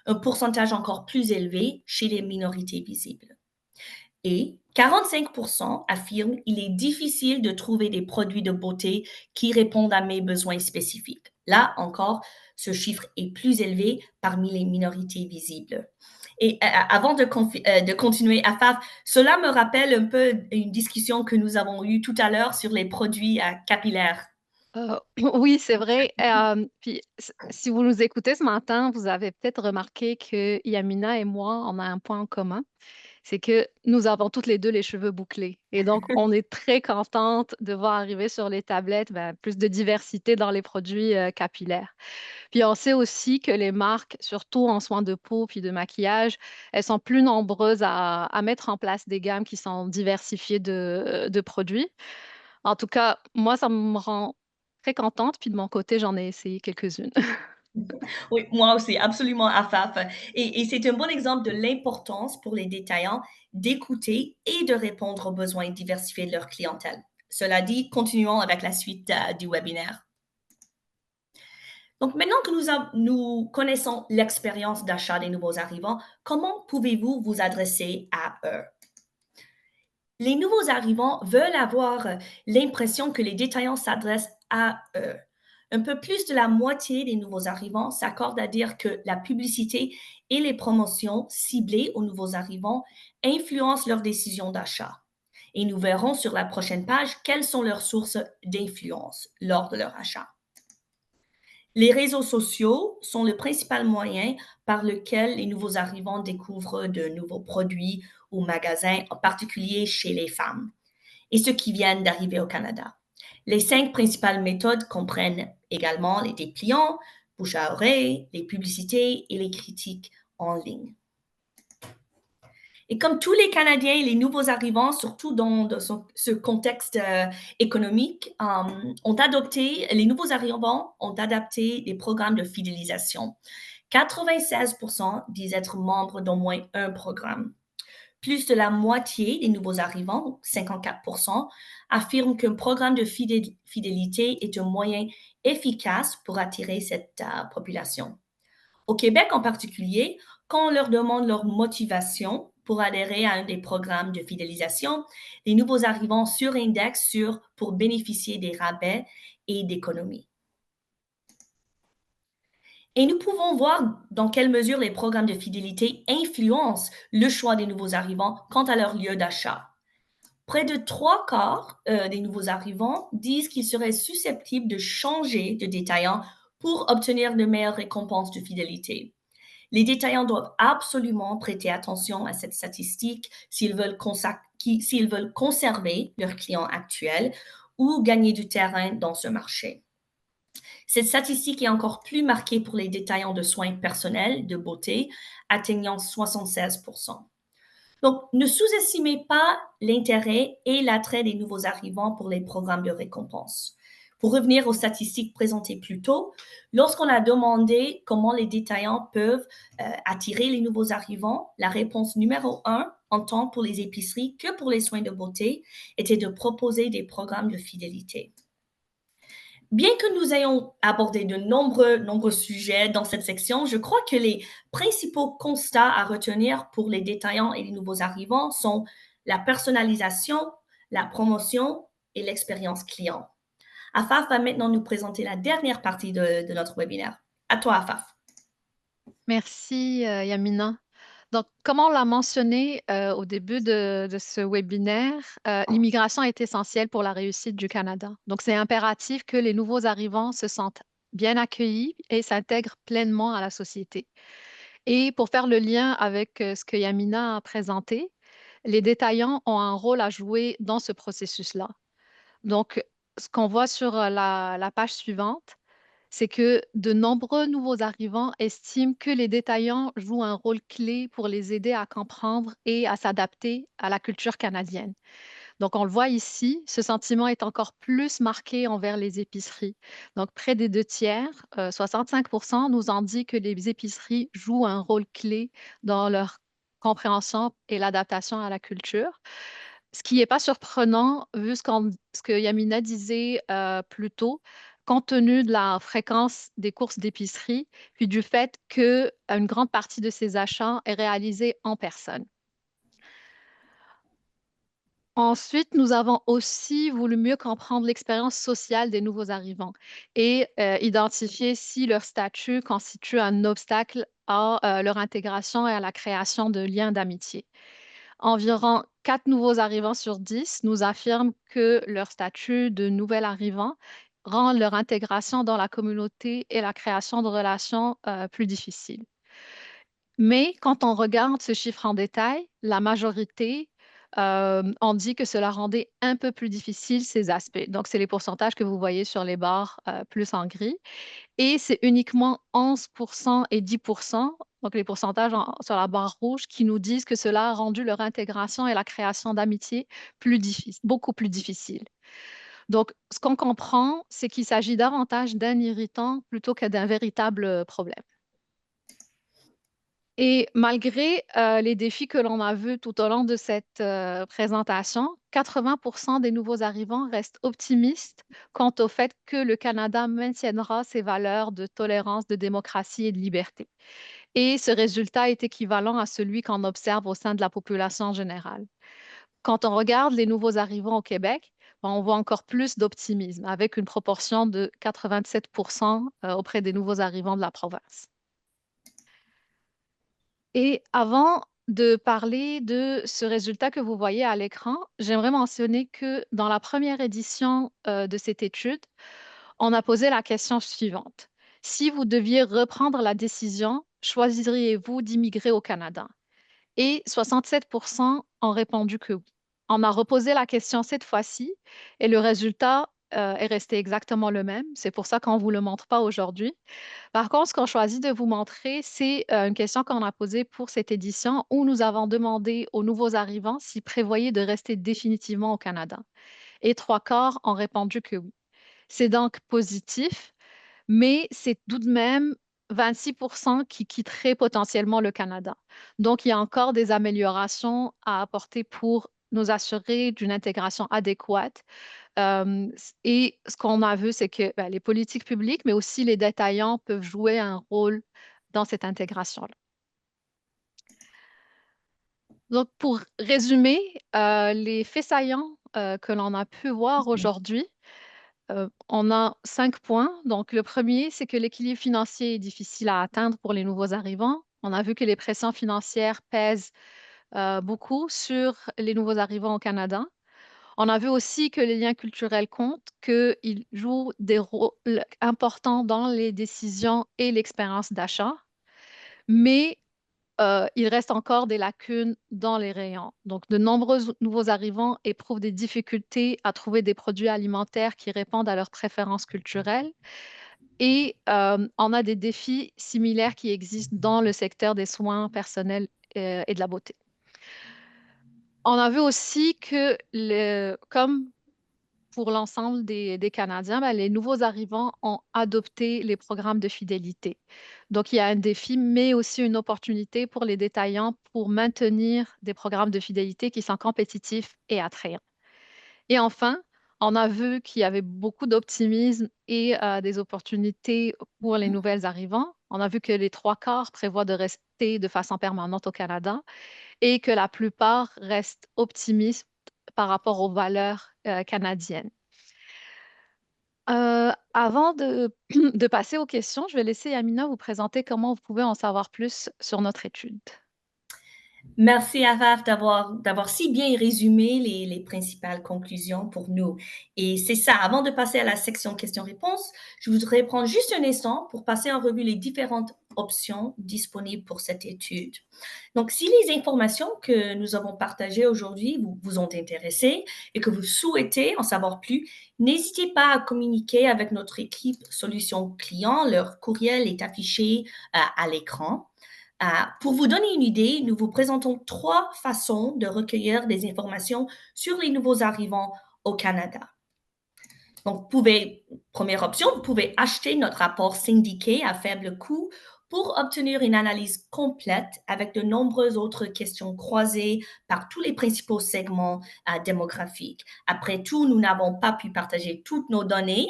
A: un pourcentage encore plus élevé chez les minorités visibles. Et 45% affirment il est difficile de trouver des produits de beauté qui répondent à mes besoins spécifiques. Là encore, ce chiffre est plus élevé parmi les minorités visibles. Et avant de continuer, Afaf, cela me rappelle un peu une discussion que nous avons eue tout à l'heure sur les produits capillaires.
B: Oui, c'est vrai. Puis, si vous nous écoutez ce matin, vous avez peut-être remarqué que Yamina et moi, on a un point en commun. C'est que nous avons toutes les deux les cheveux bouclés. Et donc, on est très contente de voir arriver sur les tablettes plus de diversité dans les produits capillaires. Puis, on sait aussi que les marques, surtout en soins de peau puis de maquillage, elles sont plus nombreuses à mettre en place des gammes qui sont diversifiées de produits. En tout cas, moi, ça me rend très contente. Puis, de mon côté, j'en ai essayé quelques-unes.
A: Oui, moi aussi, absolument, Afaf. Et c'est un bon exemple de l'importance pour les détaillants d'écouter et de répondre aux besoins diversifiés de leur clientèle. Cela dit, continuons avec la suite du webinaire. Donc, maintenant que nous connaissons l'expérience d'achat des nouveaux arrivants, comment pouvez-vous vous adresser à eux? Les nouveaux arrivants veulent avoir l'impression que les détaillants s'adressent à eux. Un peu plus de la moitié des nouveaux arrivants s'accordent à dire que la publicité et les promotions ciblées aux nouveaux arrivants influencent leurs décisions d'achat. Et nous verrons sur la prochaine page quelles sont leurs sources d'influence lors de leur achat. Les réseaux sociaux sont le principal moyen par lequel les nouveaux arrivants découvrent de nouveaux produits ou magasins, en particulier chez les femmes, et ceux qui viennent d'arriver au Canada. Les 5 principales méthodes comprennent également les dépliants, bouche à oreille, les publicités et les critiques en ligne. Et comme tous les Canadiens, les nouveaux arrivants, surtout dans ce contexte économique, les nouveaux arrivants ont adapté des programmes de fidélisation. 96% disent être membres d'au moins un programme. Plus de la moitié des nouveaux arrivants, 54%, affirment qu'un programme de fidélité est un moyen efficace pour attirer cette population. Au Québec en particulier, quand on leur demande leur motivation pour adhérer à un des programmes de fidélisation, les nouveaux arrivants surindexent pour bénéficier des rabais et d'économies. Et nous pouvons voir dans quelle mesure les programmes de fidélité influencent le choix des nouveaux arrivants quant à leur lieu d'achat. Près de 3/4 des nouveaux arrivants disent qu'ils seraient susceptibles de changer de détaillant pour obtenir de meilleures récompenses de fidélité. Les détaillants doivent absolument prêter attention à cette statistique s'ils veulent conserver leurs clients actuels ou gagner du terrain dans ce marché. Cette statistique est encore plus marquée pour les détaillants de soins personnels, de beauté, atteignant 76%. Donc, ne sous-estimez pas l'intérêt et l'attrait des nouveaux arrivants pour les programmes de récompense. Pour revenir aux statistiques présentées plus tôt, lorsqu'on a demandé comment les détaillants peuvent attirer les nouveaux arrivants, la réponse numéro 1, en tant pour les épiceries que pour les soins de beauté, était de proposer des programmes de fidélité. Bien que nous ayons abordé de nombreux sujets dans cette section, je crois que les principaux constats à retenir pour les détaillants et les nouveaux arrivants sont la personnalisation, la promotion et l'expérience client. Afaf va maintenant nous présenter la dernière partie de notre webinaire. À toi, Afaf.
B: Merci, Yamina. Donc, comme on l'a mentionné au début de ce webinaire, l'immigration est essentielle pour la réussite du Canada. Donc, c'est impératif que les nouveaux arrivants se sentent bien accueillis et s'intègrent pleinement à la société. Et pour faire le lien avec ce que Yamina a présenté, les détaillants ont un rôle à jouer dans ce processus-là. Donc, ce qu'on voit sur la page suivante, c'est que de nombreux nouveaux arrivants estiment que les détaillants jouent un rôle clé pour les aider à comprendre et à s'adapter à la culture canadienne. Donc, on le voit ici, ce sentiment est encore plus marqué envers les épiceries. Donc, près des 2 tiers, 65%, nous en dit que les épiceries jouent un rôle clé dans leur compréhension et l'adaptation à la culture. Ce qui n'est pas surprenant, vu ce que Yamina disait plus tôt, compte tenu de la fréquence des courses d'épicerie, puis du fait qu'une grande partie de ces achats est réalisée en personne. Ensuite, nous avons aussi voulu mieux comprendre l'expérience sociale des nouveaux arrivants et identifier si leur statut constitue un obstacle à leur intégration et à la création de liens d'amitié. Environ 4 nouveaux arrivants sur 10 nous affirment que leur statut de nouvel arrivant rend leur intégration dans la communauté et la création de relations plus difficiles. Mais quand on regarde ce chiffre en détail, la majorité on dit que cela rendait un peu plus difficile ces aspects. Donc, c'est les pourcentages que vous voyez sur les barres plus en gris. Et c'est uniquement 11% et 10%, donc les pourcentages sur la barre rouge, qui nous disent que cela a rendu leur intégration et la création d'amitié beaucoup plus difficile. Donc, ce qu'on comprend, c'est qu'il s'agit davantage d'un irritant plutôt que d'un véritable problème. Et malgré les défis que l'on a vus tout au long de cette présentation, 80% des nouveaux arrivants restent optimistes quant au fait que le Canada maintiendra ses valeurs de tolérance, de démocratie et de liberté. Et ce résultat est équivalent à celui qu'on observe au sein de la population générale. Quand on regarde les nouveaux arrivants au Québec, on voit encore plus d'optimisme, avec une proportion de 87% auprès des nouveaux arrivants de la province. Et avant de parler de ce résultat que vous voyez à l'écran, j'aimerais mentionner que dans la première édition de cette étude, on a posé la question suivante. Si vous deviez reprendre la décision, choisiriez-vous d'immigrer au Canada? Et 67% ont répondu que oui. On a reposé la question cette fois-ci et le résultat est resté exactement le même. C'est pour ça qu'on ne vous le montre pas aujourd'hui. Par contre, ce qu'on choisit de vous montrer, c'est une question qu'on a posée pour cette édition où nous avons demandé aux nouveaux arrivants s'ils prévoyaient de rester définitivement au Canada. Et trois quarts ont répondu que oui. C'est donc positif, mais c'est tout de même 26% qui quitteraient potentiellement le Canada. Donc, il y a encore des améliorations à apporter pour nous assurer d'une intégration adéquate. Et ce qu'on a vu, c'est que ben, les politiques publiques, mais aussi les détaillants peuvent jouer un rôle dans cette intégration-là. Donc, pour résumer, les faits saillants que l'on a pu voir aujourd'hui, on a 5 points. Donc, le premier, c'est que l'équilibre financier est difficile à atteindre pour les nouveaux arrivants. On a vu que les pressions financières pèsent beaucoup sur les nouveaux arrivants au Canada. On a vu aussi que les liens culturels comptent, qu'ils jouent des rôles importants dans les décisions et l'expérience d'achat, mais il reste encore des lacunes dans les rayons. Donc, de nombreux nouveaux arrivants éprouvent des difficultés à trouver des produits alimentaires qui répondent à leurs préférences culturelles. Et on a des défis similaires qui existent dans le secteur des soins personnels et de la beauté. On a vu aussi que, comme pour l'ensemble des Canadiens, ben, les nouveaux arrivants ont adopté les programmes de fidélité. Donc, il y a un défi, mais aussi une opportunité pour les détaillants pour maintenir des programmes de fidélité qui sont compétitifs et attrayants. Et enfin, on a vu qu'il y avait beaucoup d'optimisme et des opportunités pour les nouvelles arrivants. On a vu que les trois quarts prévoient de rester de façon permanente au Canada et que la plupart restent optimistes par rapport aux valeurs canadiennes. Avant de passer aux questions, je vais laisser Yamina vous présenter comment vous pouvez en savoir plus sur notre étude.
A: Merci, Afaf, d'avoir si bien résumé les principales conclusions pour nous. Et c'est ça, avant de passer à la section questions-réponses, je voudrais prendre juste un instant pour passer en revue les différentes options disponibles pour cette étude. Donc, si les informations que nous avons partagées aujourd'hui vous ont intéressé et que vous souhaitez en savoir plus, n'hésitez pas à communiquer avec notre équipe Solutions Clients. Leur courriel est affiché à l'écran. Pour vous donner une idée, nous vous présentons 3 façons de recueillir des informations sur les nouveaux arrivants au Canada. Donc, première option, vous pouvez acheter notre rapport syndiqué à faible coût pour obtenir une analyse complète avec de nombreuses autres questions croisées par tous les principaux segments démographiques. Après tout, nous n'avons pas pu partager toutes nos données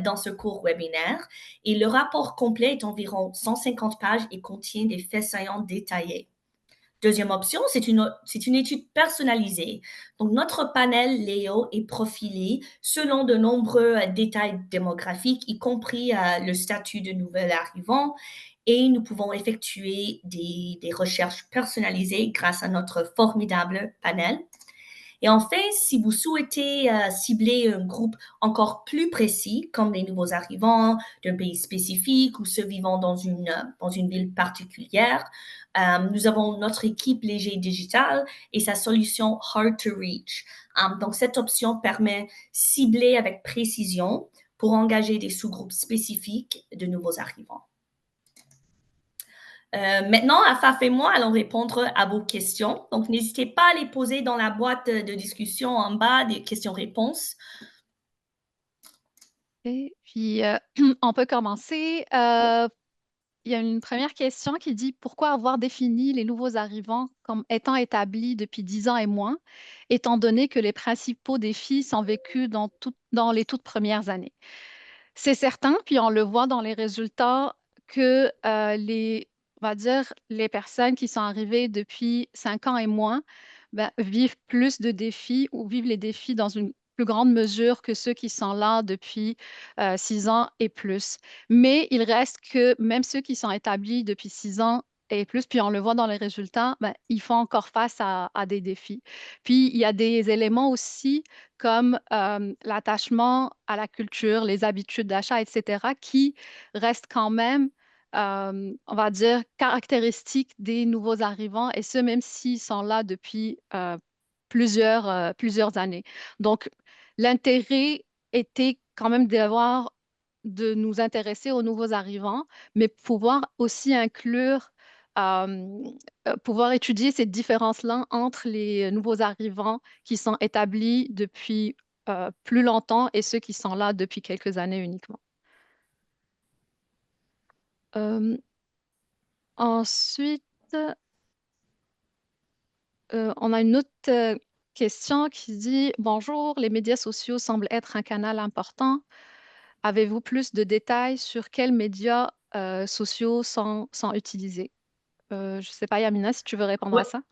A: dans ce cours webinaire et le rapport complet est environ 150 pages et contient des faits saillants détaillés. Deuxième option, c'est une étude personnalisée. Donc, notre panel Léo est profilé selon de nombreux détails démographiques, y compris le statut de nouvel arrivant, et nous pouvons effectuer des recherches personnalisées grâce à notre formidable panel. Et enfin, si vous souhaitez cibler un groupe encore plus précis, comme les nouveaux arrivants d'un pays spécifique ou ceux vivant dans une ville particulière, nous avons notre équipe Léger Digital et sa solution Hard to Reach. Donc, cette option permet de cibler avec précision pour engager des sous-groupes spécifiques de nouveaux arrivants. Maintenant, Afaf et moi allons répondre à vos questions. Donc, n'hésitez pas à les poser dans la boîte de discussion en bas des questions-réponses.
B: Et puis, on peut commencer. Il y a une première question qui dit pourquoi avoir défini les nouveaux arrivants comme étant établis depuis 10 ans et moins, étant donné que les principaux défis sont vécus dans les toutes premières années. C'est certain, puis on le voit dans les résultats, que on va dire, les personnes qui sont arrivées depuis 5 ans et moins ben, vivent plus de défis ou vivent les défis dans une plus grande mesure que ceux qui sont là depuis 6 ans et plus. Mais il reste que même ceux qui sont établis depuis 6 ans et plus, puis on le voit dans les résultats, ben, ils font encore face à des défis. Puis il y a des éléments aussi comme l'attachement à la culture, les habitudes d'achat, etc., qui restent quand même, on va dire, caractéristiques des nouveaux arrivants, et ce, même s'ils sont là depuis plusieurs années. Donc, l'intérêt était quand même de nous intéresser aux nouveaux arrivants, mais pouvoir aussi inclure, euh, pouvoir étudier ces différences-là entre les nouveaux arrivants qui sont établis depuis plus longtemps et ceux qui sont là depuis quelques années uniquement. Euh, ensuite, on a une autre question qui dit: Bonjour, les médias sociaux semblent être un canal important. Avez-vous plus de détails sur quels médias sociaux sont utilisés? Je ne sais pas, Yamina, si tu veux répondre
A: Oui,
B: à ça.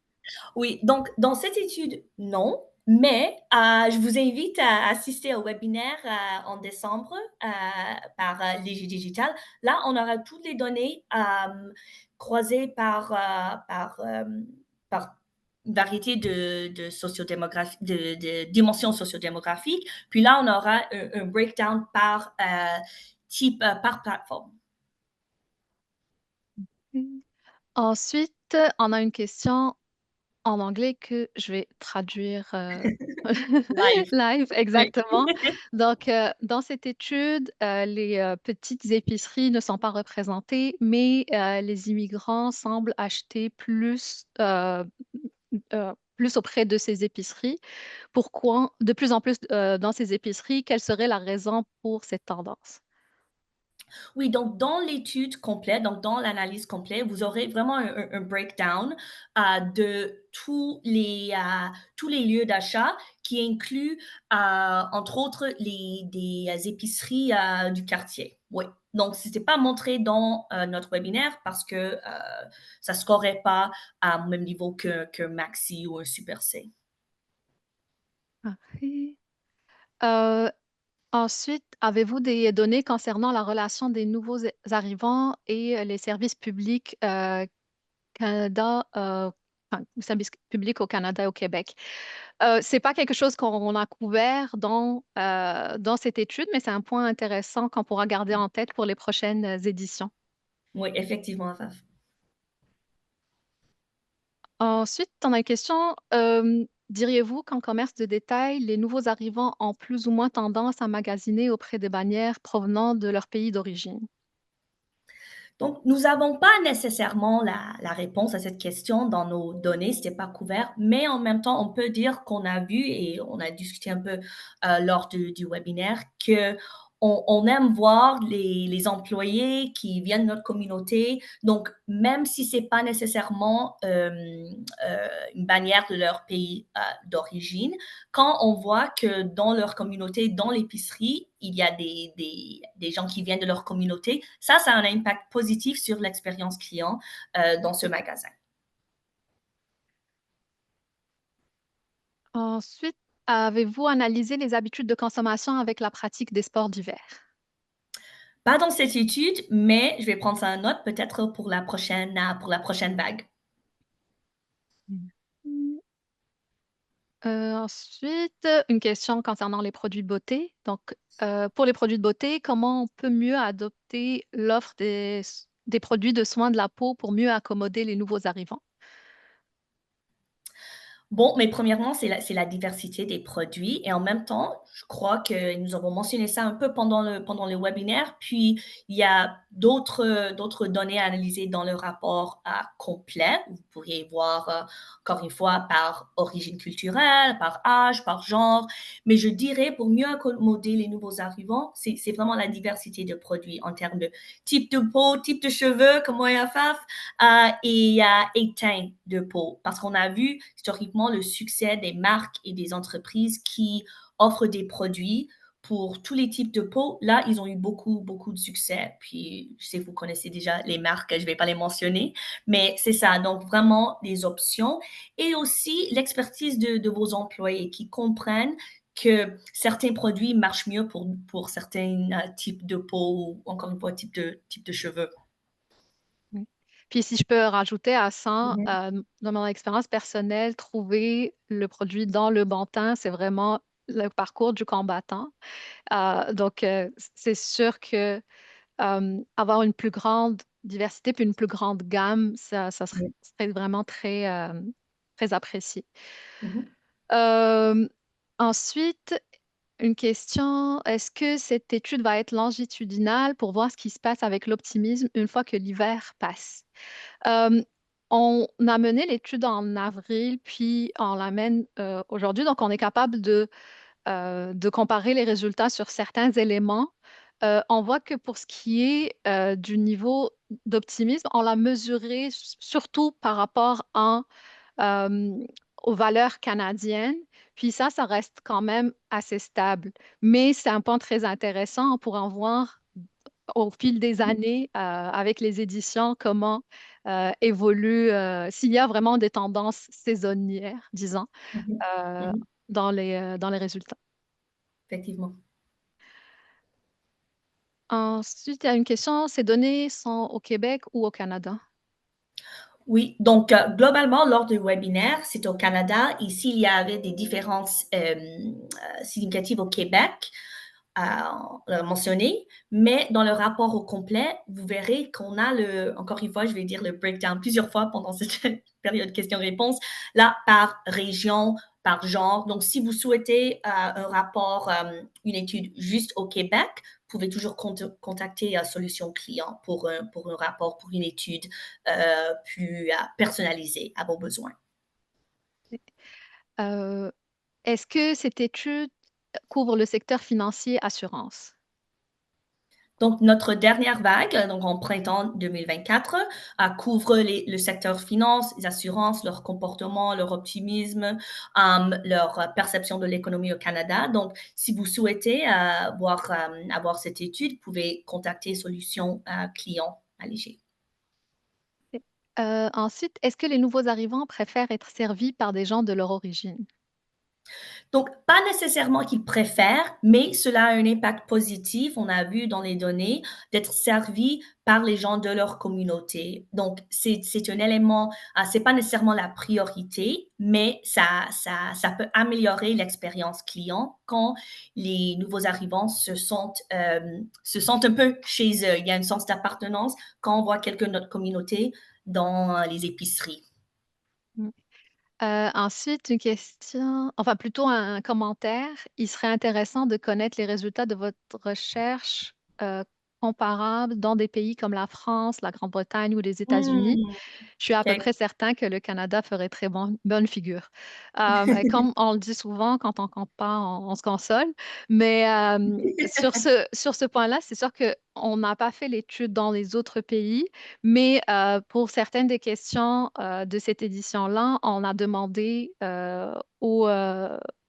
A: oui, donc dans cette étude, non, mais je vous invite à assister au webinaire en décembre par Légie Digital. Là, on aura toutes les données croisées par une variété de de dimensions sociodémographiques. Puis là, on aura un breakdown par type, par plateforme.
B: Mm. Ensuite, on a une question en anglais que je vais traduire
A: Live.
B: live,
A: Oui.
B: exactement. Donc, dans cette étude, les petites épiceries ne sont pas représentées, mais les immigrants semblent acheter plus auprès de ces épiceries. Pourquoi de plus en plus dans ces épiceries? Quelle serait la raison pour cette tendance?
A: Oui, donc dans l'étude complète, donc dans l'analyse complète, vous aurez vraiment un breakdown de tous les lieux d'achat qui inclut, entre autres, des épiceries du quartier. Oui. Donc, ce n'était pas montré dans notre webinaire parce que ça ne scorait pas au même niveau que Maxi ou un Super C.
B: Parfait. Euh, Ensuite, avez-vous des données concernant la relation des nouveaux arrivants et les services publics Canada, enfin, les services publics au Canada et au Québec? C'est pas quelque chose qu'on a couvert dans cette étude, mais c'est un point intéressant qu'on pourra garder en tête pour les prochaines éditions.
A: Oui, effectivement, Raph.
B: Ensuite, on a une question. Diriez-vous qu'en commerce de détail, les nouveaux arrivants ont plus ou moins tendance à magasiner auprès des bannières provenant de leur pays d'origine?
A: Donc, nous n'avons pas nécessairement la réponse à cette question dans nos données, ce n'était pas couvert, mais en même temps, on peut dire qu'on a vu et on a discuté un peu lors du webinaire que on aime voir les employés qui viennent de notre communauté. Donc, même si ce n'est pas nécessairement une bannière de leur pays d'origine, quand on voit que dans leur communauté, dans l'épicerie, il y a des gens qui viennent de leur communauté, ça a un impact positif sur l'expérience client dans ce magasin.
B: Ensuite, avez-vous analysé les habitudes de consommation avec la pratique des sports d'hiver?
A: Pas dans cette étude, mais je vais prendre ça en note peut-être pour la prochaine vague.
B: Mhm. Ensuite, une question concernant les produits de beauté. Donc, pour les produits de beauté, comment on peut mieux adopter l'offre des produits de soins de la peau pour mieux accommoder les nouveaux arrivants?
A: Bon, mais premièrement, c'est la diversité des produits et en même temps, je crois que nous avons mentionné ça un peu pendant le webinaire. Puis, il y a d'autres données à analyser dans le rapport complet. Vous pourriez voir, encore une fois, par origine culturelle, par âge, par genre. Mais je dirais, pour mieux accommoder les nouveaux arrivants, c'est vraiment la diversité de produits en termes de type de peau, type de cheveux, comme moi et Afaf, et teint de peau. Parce qu'on a vu historiquement le succès des marques et des entreprises qui offrent des produits pour tous les types de peau. Là, ils ont eu beaucoup, beaucoup de succès. Puis, je sais que vous connaissez déjà les marques, je ne vais pas les mentionner, mais c'est ça. Donc, vraiment des options et aussi l'expertise de vos employés qui comprennent que certains produits marchent mieux pour certains types de peau ou encore une fois type de cheveux.
B: Mm. Puis si je peux rajouter à ça,
A: Mhm,
B: dans mon expérience personnelle, trouver le produit dans le bon temps, c'est vraiment le parcours du combattant. Donc, c'est sûr que avoir une plus grande diversité puis une plus grande gamme, ça serait vraiment très apprécié.
A: mhm.
B: Euh, Ensuite, une question, est-ce que cette étude va être longitudinale pour voir ce qui se passe avec l'optimisme une fois que l'hiver passe? Euh, on a mené l'étude en avril, puis on l'amène aujourd'hui, donc on est capable de comparer les résultats sur certains éléments. On voit que pour ce qui est du niveau d'optimisme, on l'a mesuré surtout par rapport euh, aux valeurs canadiennes. Puis ça reste quand même assez stable. Mais c'est un point très intéressant. On pourra en voir au fil des années avec les éditions comment évoluent, s'il y a vraiment des tendances saisonnières, disons,
A: Mhm,
B: euh,
A: mhm,
B: dans les résultats.
A: effectivement.
B: Ensuite, il y a une question, ces données sont au Québec ou au Canada?
A: Oui, donc globalement, lors du webinaire, c'est au Canada. Ici, il y avait des différences significatives au Québec mentionnées, mais dans le rapport au complet, vous verrez qu'on a encore une fois, je vais dire le breakdown plusieurs fois pendant cette période questions-réponses, là, par région, par genre. Donc, si vous souhaitez un rapport, une étude juste au Québec, vous pouvez toujours contacter Solutions Clients pour un rapport, pour une étude plus personnalisée à vos besoins.
B: Euh, Est-ce que cette étude couvre le secteur financier assurance?
A: Donc, notre dernière vague, donc en printemps 2024, couvre le secteur finance, les assurances, leur comportement, leur optimisme, leur perception de l'économie au Canada. Donc, si vous souhaitez avoir cette étude, vous pouvez contacter Solutions Clients à Léger.
B: Ensuite, est-ce que les nouveaux arrivants préfèrent être servis par des gens de leur origine?
A: Donc, pas nécessairement qu'ils préfèrent, mais cela a un impact positif, on a vu dans les données, d'être servis par les gens de leur communauté. Donc, c'est un élément, c'est pas nécessairement la priorité, mais ça peut améliorer l'expérience client quand les nouveaux arrivants se sentent un peu chez eux. Il y a un sens d'appartenance quand on voit quelqu'un de notre communauté dans les épiceries.
B: Ensuite, une question, enfin plutôt un commentaire. Il serait intéressant de connaître les résultats de votre recherche comparables dans des pays comme la France, la Grande-Bretagne ou les États-Unis.
A: Hmm,
B: Je suis à peu
A: OK.
B: près certain que le Canada ferait très bonne figure. Et comme on le dit souvent, quand on compare, on se console. Mais sur ce point-là, c'est sûr qu'on n'a pas fait l'étude dans les autres pays, mais pour certaines des questions de cette édition-là, on a demandé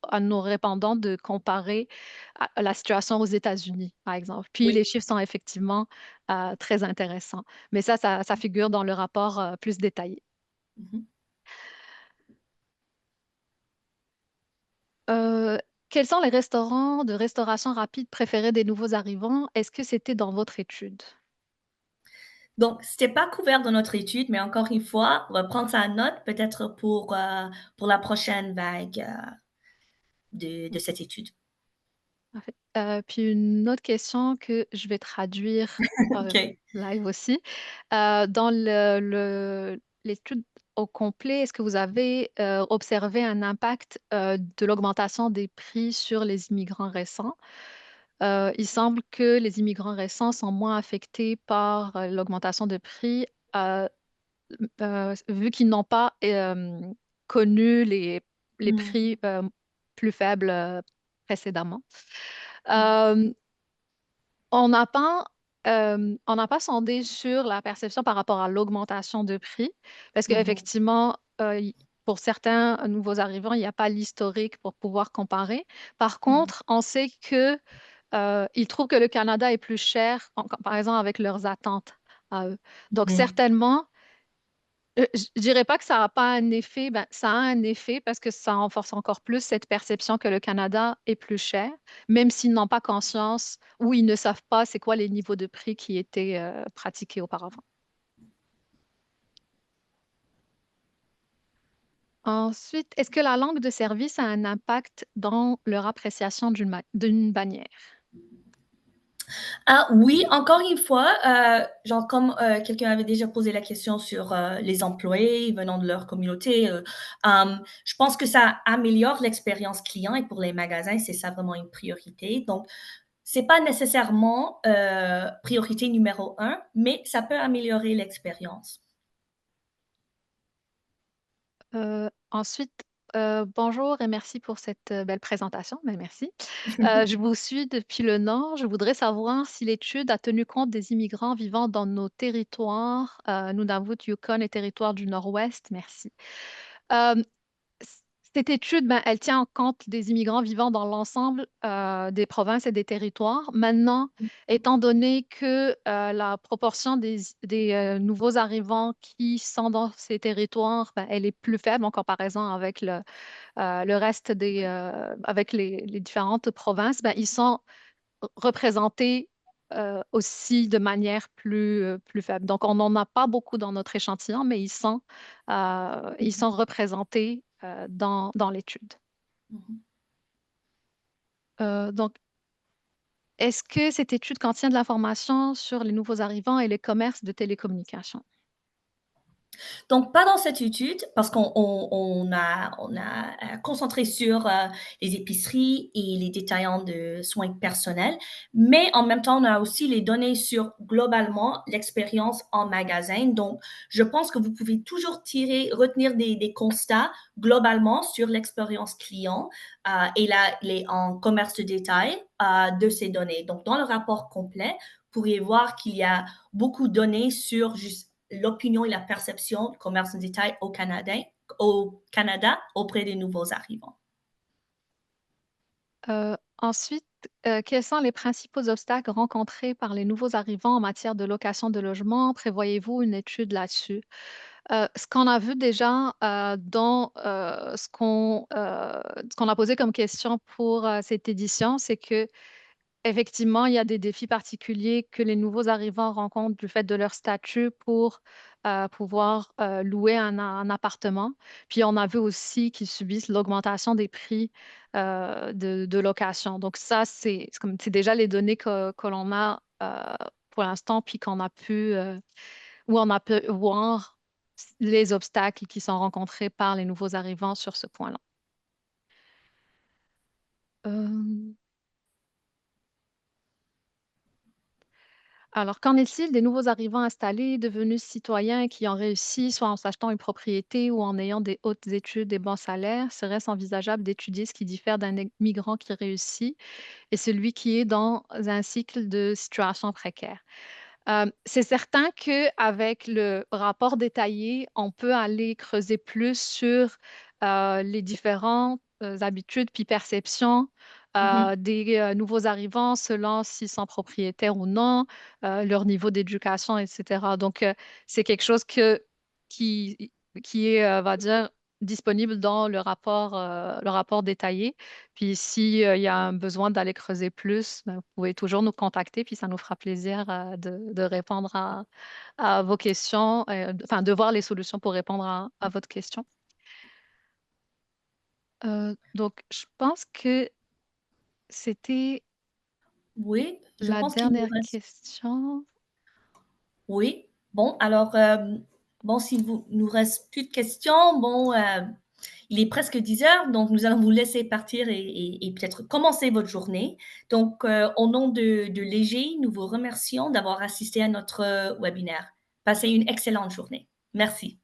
B: à nos répondants de comparer à la situation aux États-Unis, par exemple. Puis les
A: Oui.
B: chiffres sont effectivement très intéressants. Mais ça figure dans le rapport plus détaillé.
A: Mhm.
B: Euh, Quels sont les restaurants de restauration rapide préférés des nouveaux arrivants? Est-ce que c'était dans votre étude?
A: Donc, c'était pas couvert dans notre étude, mais encore une fois, on va prendre ça en note peut-être pour la prochaine vague de cette étude.
B: Parfait. Puis une autre question que je vais traduire
A: OK.
B: live aussi. Dans l'étude au complet, est-ce que vous avez observé un impact de l'augmentation des prix sur les immigrants récents? Il semble que les immigrants récents sont moins affectés par l'augmentation de prix, euh, vu qu'ils n'ont pas connu les
A: Mmh.
B: prix plus faibles précédemment.
A: Mmh.
B: Euh, on n'a pas sondé sur la perception par rapport à l'augmentation de prix, parce
A: Mmh.
B: qu'effectivement, pour certains nouveaux arrivants, il n'y a pas l'historique pour pouvoir comparer. Par
A: Mmh.
B: contre, on sait que ils trouvent que le Canada est plus cher en comparaison avec leurs attentes à eux. Donc,
A: Mmh.
B: certainement, Je dirais pas que ça a pas un effet, ben, ça a un effet parce que ça renforce encore plus cette perception que le Canada est plus cher, même s'ils n'ont pas conscience ou ils ne savent pas c'est quoi les niveaux de prix qui étaient pratiqués auparavant. Ensuite, est-ce que la langue de service a un impact dans leur appréciation d'une bannière?
A: Ah oui, encore une fois, genre comme quelqu'un avait déjà posé la question sur les employés venant de leur communauté, je pense que ça améliore l'expérience client et pour les magasins, c'est ça vraiment une priorité. Donc, c'est pas nécessairement priorité numéro un, mais ça peut améliorer l'expérience.
B: Ensuite, bonjour et merci pour cette belle présentation. Ben, merci. Je vous suis depuis le Nord. Je voudrais savoir si l'étude a tenu compte des immigrants vivant dans nos territoires, Nunavut, Yukon et territoires du Nord-Ouest. Merci. Euh, Cette étude, ben, elle tient en compte des immigrants vivant dans l'ensemble des provinces et des territoires. Maintenant, étant donné que la proportion des nouveaux arrivants qui sont dans ces territoires, ben, elle est plus faible en comparaison avec le reste avec les différentes provinces, ben, ils sont représentés aussi de manière plus faible. Donc, on n'en a pas beaucoup dans notre échantillon, mais ils sont représentés dans l'étude.
A: Mhm.
B: Donc, est-ce que cette étude contient de l'information sur les nouveaux arrivants et les commerces de télécommunications?
A: Donc, pas dans cette étude, parce qu'on a concentré sur les épiceries et les détaillants de soins personnels, mais en même temps, on a aussi les données sur globalement l'expérience en magasin. Donc, je pense que vous pouvez toujours retenir des constats globalement sur l'expérience client et en commerce de détail de ces données. Donc, dans le rapport complet, vous pourriez voir qu'il y a beaucoup de données sur juste l'opinion et la perception du commerce de détail au Canada auprès des nouveaux arrivants.
B: Ensuite, quels sont les principaux obstacles rencontrés par les nouveaux arrivants en matière de location de logement? Prévoyez-vous une étude là-dessus? Ce qu'on a vu déjà dans ce qu'on a posé comme question pour cette édition, c'est que effectivement, il y a des défis particuliers que les nouveaux arrivants rencontrent du fait de leur statut pour pouvoir louer un appartement. Puis on a vu aussi qu'ils subissent l'augmentation des prix de location. Donc ça, c'est déjà les données que l'on a pour l'instant, puis qu'on a pu, où on a pu voir les obstacles qui sont rencontrés par les nouveaux arrivants sur ce point-là. Euh, Alors, qu'en est-il des nouveaux arrivants installés, devenus citoyens qui ont réussi, soit en s'achetant une propriété ou en ayant des hautes études et bons salaires? Serait-ce envisageable d'étudier ce qui diffère d'un migrant qui réussit et celui qui est dans un cycle de situation précaire? C'est certain qu'avec le rapport détaillé, on peut aller creuser plus sur les différentes habitudes puis perceptions
A: Mhm.
B: des nouveaux arrivants selon s'ils sont propriétaires ou non, leur niveau d'éducation, etc. Donc, c'est quelque chose qui, qui est, on va dire, disponible dans le rapport détaillé. Puis s'il y a un besoin d'aller creuser plus, ben, vous pouvez toujours nous contacter, puis ça nous fera plaisir de répondre à vos questions, enfin de voir les solutions pour répondre à votre question. Donc, je pense que c'était
A: Oui, je
B: la
A: pense qu'il nous
B: dernière
A: reste.
B: question.
A: Oui. Bon, alors, bon, s'il nous reste plus de questions, bon, il est presque 10 heures, donc nous allons vous laisser partir et peut-être commencer votre journée. Donc, au nom de Léger, nous vous remercions d'avoir assisté à notre webinaire. Passez une excellente journée. Merci.